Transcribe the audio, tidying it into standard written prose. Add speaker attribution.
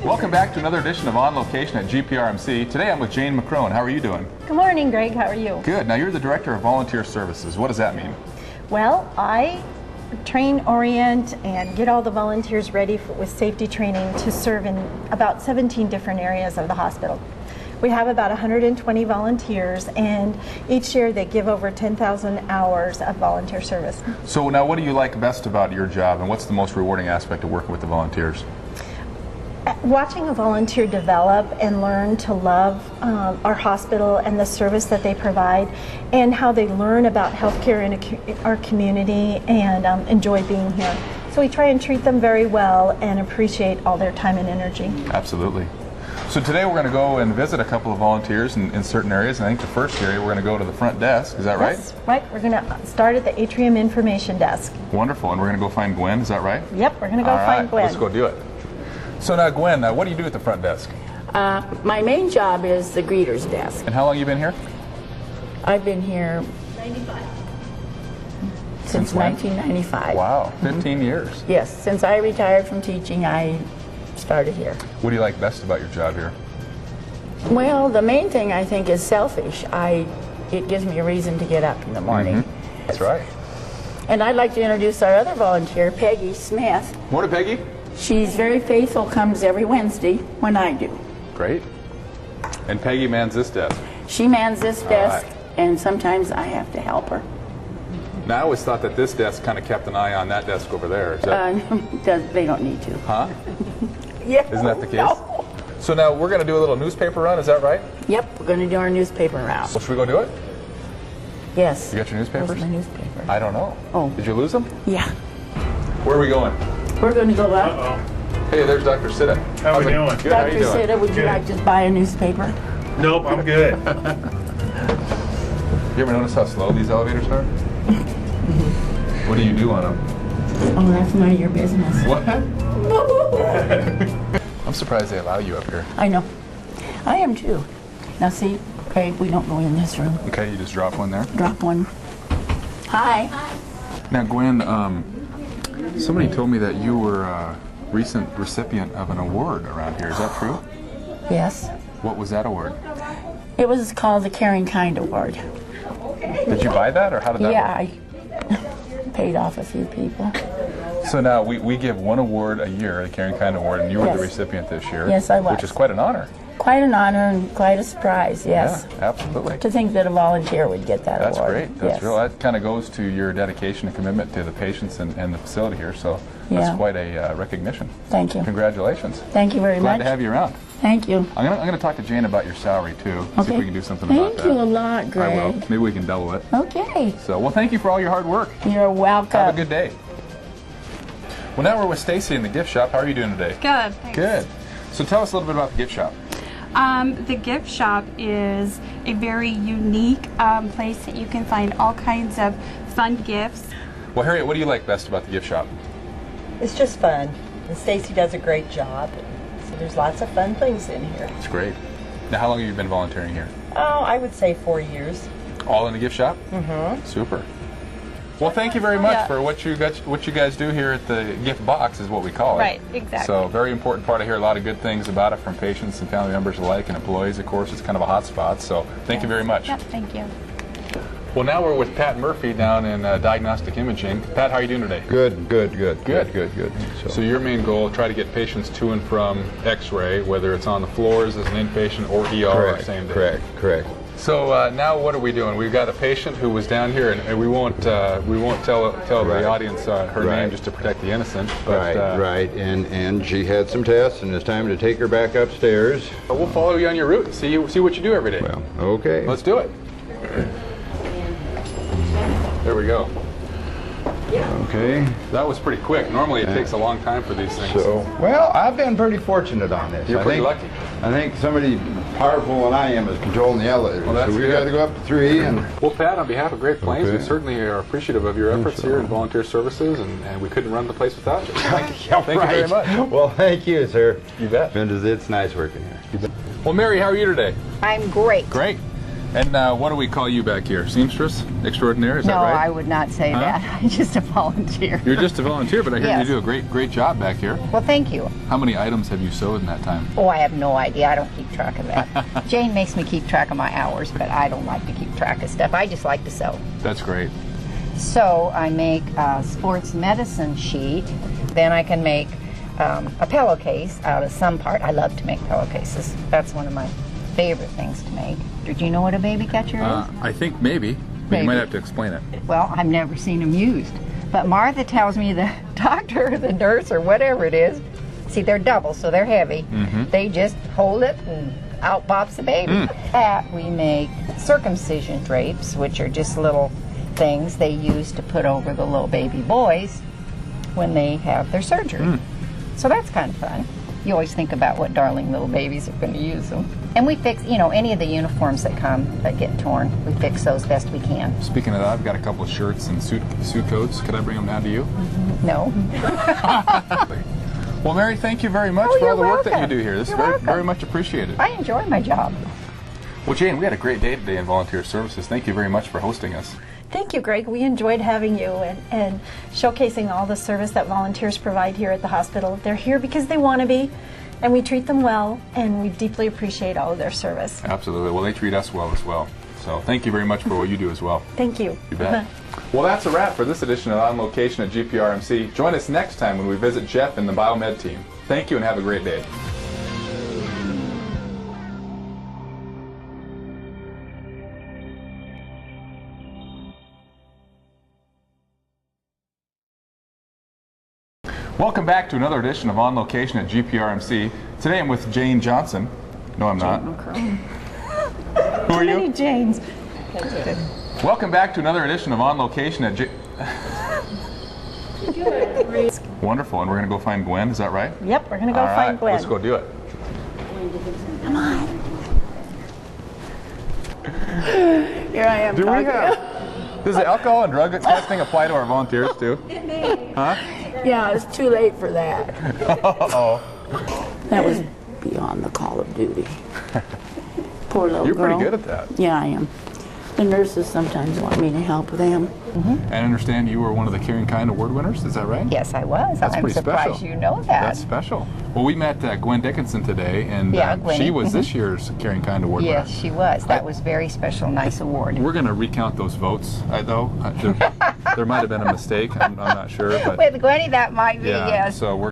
Speaker 1: Welcome back to another edition of On Location at GPRMC. Today I'm with Jane McCrone. How are you doing?
Speaker 2: Good morning, Greg. How are you?
Speaker 1: Good. Now you're the Director of Volunteer Services. What does that mean?
Speaker 2: Well, I train, orient, and get all the volunteers ready with safety training to serve in about 17 different areas of the hospital. We have about 120 volunteers, and each year they give over 10,000 hours of volunteer service.
Speaker 1: So now what do you like best about your job, and what's the most rewarding aspect of working with the volunteers?
Speaker 2: Watching a volunteer develop and learn to love our hospital and the service that they provide, and how they learn about healthcare in our community and enjoy being here. So we try and treat them very well and appreciate all their time and energy.
Speaker 1: Absolutely. So today we're going to go and visit a couple of volunteers in certain areas, and I think the first area we're going to go to the front desk. Is that right?
Speaker 2: Yes, right. We're going to start at the atrium information desk.
Speaker 1: Wonderful. And we're going to go find Gwen. Is that right?
Speaker 2: Yep, we're going to go find Gwen.
Speaker 1: Let's go do it. So now, Gwen, what do you do at the front desk?
Speaker 3: My main job is the greeter's desk.
Speaker 1: And how long have you been here?
Speaker 3: I've been here
Speaker 2: 95.
Speaker 3: Since 1995.
Speaker 1: Wow, 15 years.
Speaker 3: Yes, since I retired from teaching, I started here.
Speaker 1: What do you like best about your job here?
Speaker 3: Well, the main thing I think is selfish. It gives me a reason to get up in the morning.
Speaker 1: That's right.
Speaker 3: And I'd like to introduce our other volunteer, Peggy Smith.
Speaker 1: Morning, Peggy.
Speaker 3: She's very faithful, comes every Wednesday when I do.
Speaker 1: Great. And Peggy mans this desk.
Speaker 3: She mans this desk,
Speaker 1: right.
Speaker 3: And sometimes I have to help her.
Speaker 1: Now, I always thought that this desk kind of kept an eye on that desk over there. Is that...
Speaker 3: They don't need to.
Speaker 1: Huh?
Speaker 3: Yeah.
Speaker 1: Isn't that the case?
Speaker 3: No.
Speaker 1: So now we're going to do a little newspaper run, is that right?
Speaker 3: Yep, we're going to do our newspaper round.
Speaker 1: So should we go do it?
Speaker 3: Yes.
Speaker 1: You got your newspapers?
Speaker 3: Where's my newspaper?
Speaker 1: I don't know.
Speaker 3: Oh.
Speaker 1: Did you lose them?
Speaker 3: Yeah.
Speaker 1: Where are we going?
Speaker 3: We're going to go up.
Speaker 4: Uh-oh.
Speaker 1: Hey, there's Dr. Sitta.
Speaker 4: How we doing?
Speaker 1: Good, how you
Speaker 3: Dr.
Speaker 1: doing?
Speaker 3: Sitta, would you like to buy a newspaper?
Speaker 4: Nope, I'm good.
Speaker 1: You ever notice how slow these elevators are? What do you do on them?
Speaker 3: Oh, that's none of your business.
Speaker 1: What? I'm surprised they allow you up here.
Speaker 3: I know. I am too. Now see, Craig, we don't go in this room.
Speaker 1: Okay, you just drop one there.
Speaker 3: Drop one. Hi.
Speaker 1: Now, Gwen, somebody told me that you were a recent recipient of an award around here. Is that true?
Speaker 3: Yes.
Speaker 1: What was that award?
Speaker 3: It was called the Caring Kind Award.
Speaker 1: Did you buy that, or how did that
Speaker 3: Yeah,
Speaker 1: work?
Speaker 3: I paid off a few people.
Speaker 1: So now we give one award a year, the Caring Kind Award, and you were
Speaker 3: Yes.
Speaker 1: the recipient this year.
Speaker 3: Yes, I was.
Speaker 1: Which is quite an honor.
Speaker 3: Quite an honor and quite a surprise, yes.
Speaker 1: Yeah, absolutely.
Speaker 3: To think that a volunteer would get that
Speaker 1: That's
Speaker 3: award.
Speaker 1: great. That's
Speaker 3: yes.
Speaker 1: real. That kind of goes to your dedication and commitment to the patients and the facility here. So that's
Speaker 3: Yeah.
Speaker 1: quite a recognition.
Speaker 3: Thank you.
Speaker 1: Congratulations.
Speaker 3: Thank you very
Speaker 1: Glad
Speaker 3: much.
Speaker 1: to have you around.
Speaker 3: Thank you.
Speaker 1: I'm gonna talk to Jane about your salary too. See if
Speaker 3: Okay.
Speaker 1: we can do something about
Speaker 3: Thank
Speaker 1: that.
Speaker 3: you a lot, Greg.
Speaker 1: I will. Maybe we can double it.
Speaker 3: Okay.
Speaker 1: So, well, thank you for all your hard work.
Speaker 3: You're welcome.
Speaker 1: Have a good day. Well, now we're with Stacy in the gift shop. How are you doing today?
Speaker 5: Good, thanks.
Speaker 1: Good. So tell us a little bit about the gift shop.
Speaker 5: The gift shop is a very unique place that you can find all kinds of fun gifts.
Speaker 1: Well, Harriet, what do you like best about the gift shop?
Speaker 6: It's just fun. And Stacy does a great job. So there's lots of fun things in here.
Speaker 1: It's great. Now, how long have you been volunteering here?
Speaker 6: Oh, I would say 4 years.
Speaker 1: All in the gift shop? Mm-hmm. Super. Well, thank you very much for what you guys do here at the gift box, is what we call it.
Speaker 5: Right, exactly.
Speaker 1: So, very important part. I hear a lot of good things about it from patients and family members alike, and employees, of course. It's kind of a hot spot. So, thank you very much.
Speaker 5: Yep, thank you.
Speaker 1: Well, now we're with Pat Murphy down in diagnostic imaging. Pat, how are you doing today?
Speaker 7: Good.
Speaker 1: Good. So your main goal, try to get patients to and from X-ray, whether it's on the floors as an inpatient or ER, or same day.
Speaker 7: Correct.
Speaker 1: So now what are we doing? We've got a patient who was down here, and we won't tell the audience her name just to protect the innocent. But,
Speaker 7: right. And she had some tests, and it's time to take her back upstairs.
Speaker 1: We'll follow you on your route and see what you do every day.
Speaker 7: Well, okay.
Speaker 1: Let's do it. There we go.
Speaker 7: Okay.
Speaker 1: That was pretty quick. Normally it takes a long time for these things.
Speaker 7: So, well, I've been pretty fortunate on this.
Speaker 1: You're pretty lucky.
Speaker 7: I think somebody powerful than I am is controlling the elevator.
Speaker 1: Well, that's
Speaker 7: so we
Speaker 1: good.
Speaker 7: got to go up to 3 and.
Speaker 1: Well, Pat, on behalf of Great Plains,
Speaker 7: Okay.
Speaker 1: we certainly are appreciative of your efforts here in volunteer services, and we couldn't run the place without you. Thank you very much.
Speaker 7: Well, thank you, sir.
Speaker 1: You bet.
Speaker 7: It's nice working here.
Speaker 1: Well, Mary, how are you today?
Speaker 8: I'm great.
Speaker 1: Great. And what do we call you back here? Seamstress extraordinaire, is that
Speaker 3: No,
Speaker 1: right?
Speaker 3: I would not say that. I'm just a volunteer.
Speaker 1: You're just a volunteer, but I hear
Speaker 3: Yes.
Speaker 1: you do a great job back here.
Speaker 3: Well, thank you.
Speaker 1: How many items have you sewed in that time?
Speaker 3: Oh, I have no idea. I don't keep track of that. Jane makes me keep track of my hours, but I don't like to keep track of stuff. I just like to sew.
Speaker 1: That's great.
Speaker 3: So I make a sports medicine sheet. Then I can make a pillowcase out of some part. I love to make pillowcases. That's one of my favorite things to make. Did you know what a baby catcher is?
Speaker 1: I think maybe, but you
Speaker 3: Maybe.
Speaker 1: might have to explain it.
Speaker 3: Well, I've never seen them used. But Martha tells me the doctor or the nurse or whatever it is, see, they're double, so they're heavy. They just hold it and out pops the baby. That we make circumcision drapes, which are just little things they use to put over the little baby boys when they have their surgery. So that's kind of fun. You always think about what darling little babies are going to use them. And we fix, you know, any of the uniforms that come that get torn, we fix those best we can.
Speaker 1: Speaking of that, I've got a couple of shirts and suit coats. Could I bring them down to you?
Speaker 3: No.
Speaker 1: Well, Mary, thank you very much
Speaker 3: Oh,
Speaker 1: for all
Speaker 3: you're
Speaker 1: the work that you
Speaker 3: welcome.
Speaker 1: do here. This
Speaker 3: You're
Speaker 1: is very,
Speaker 3: welcome.
Speaker 1: very much appreciated.
Speaker 3: I enjoy my job.
Speaker 1: Well, Jane, we had a great day today in Volunteer Services. Thank you very much for hosting us.
Speaker 2: Thank you, Greg. We enjoyed having you and showcasing all the service that volunteers provide here at the hospital. They're here because they want to be, and we treat them well, and we deeply appreciate all of their service.
Speaker 1: Absolutely. Well, they treat us well as well. So thank you very much for what you do as well.
Speaker 2: Thank you.
Speaker 1: You bet. Well, that's a wrap for this edition of On Location at GPRMC. Join us next time when we visit Jeff and the Biomed team. Thank you and have a great day. Welcome back to another edition of On Location at GPRMC. Today I'm with Jane Johnson. No, I'm not. Who are
Speaker 2: Many
Speaker 1: you?
Speaker 2: Janes.
Speaker 1: Welcome back to another edition of On Location at Wonderful, and we're going to go find Gwen, is that right?
Speaker 2: Yep, we're going to go
Speaker 1: All
Speaker 2: find
Speaker 1: right,
Speaker 2: Gwen.
Speaker 1: let's go do it.
Speaker 3: Here I am.
Speaker 1: Do we
Speaker 3: talking.
Speaker 1: have... Does the alcohol and drug testing apply to our volunteers too? Huh?
Speaker 3: Yeah, it's too late for that.
Speaker 1: Uh-oh.
Speaker 3: That was beyond the call of duty. Poor little
Speaker 1: You're
Speaker 3: girl.
Speaker 1: pretty good at that.
Speaker 3: Yeah, I am. The nurses sometimes want me to help them.
Speaker 1: And I understand you were one of the Caring Kind Award winners, is that right?
Speaker 3: Yes, I was.
Speaker 1: That's
Speaker 3: I'm
Speaker 1: pretty
Speaker 3: surprised
Speaker 1: special.
Speaker 3: you know that.
Speaker 1: That's special. Well, we met Gwen Dickinson today, and
Speaker 3: Yeah, Gwenny.
Speaker 1: she was this year's Caring Kind Award
Speaker 3: Yes,
Speaker 1: winner.
Speaker 3: she was. That was very special, nice award.
Speaker 1: We're going to recount those votes, though. There might have been a mistake. I'm not sure. But
Speaker 3: With Gwenny, that might be,
Speaker 1: yeah,
Speaker 3: yes.
Speaker 1: so we're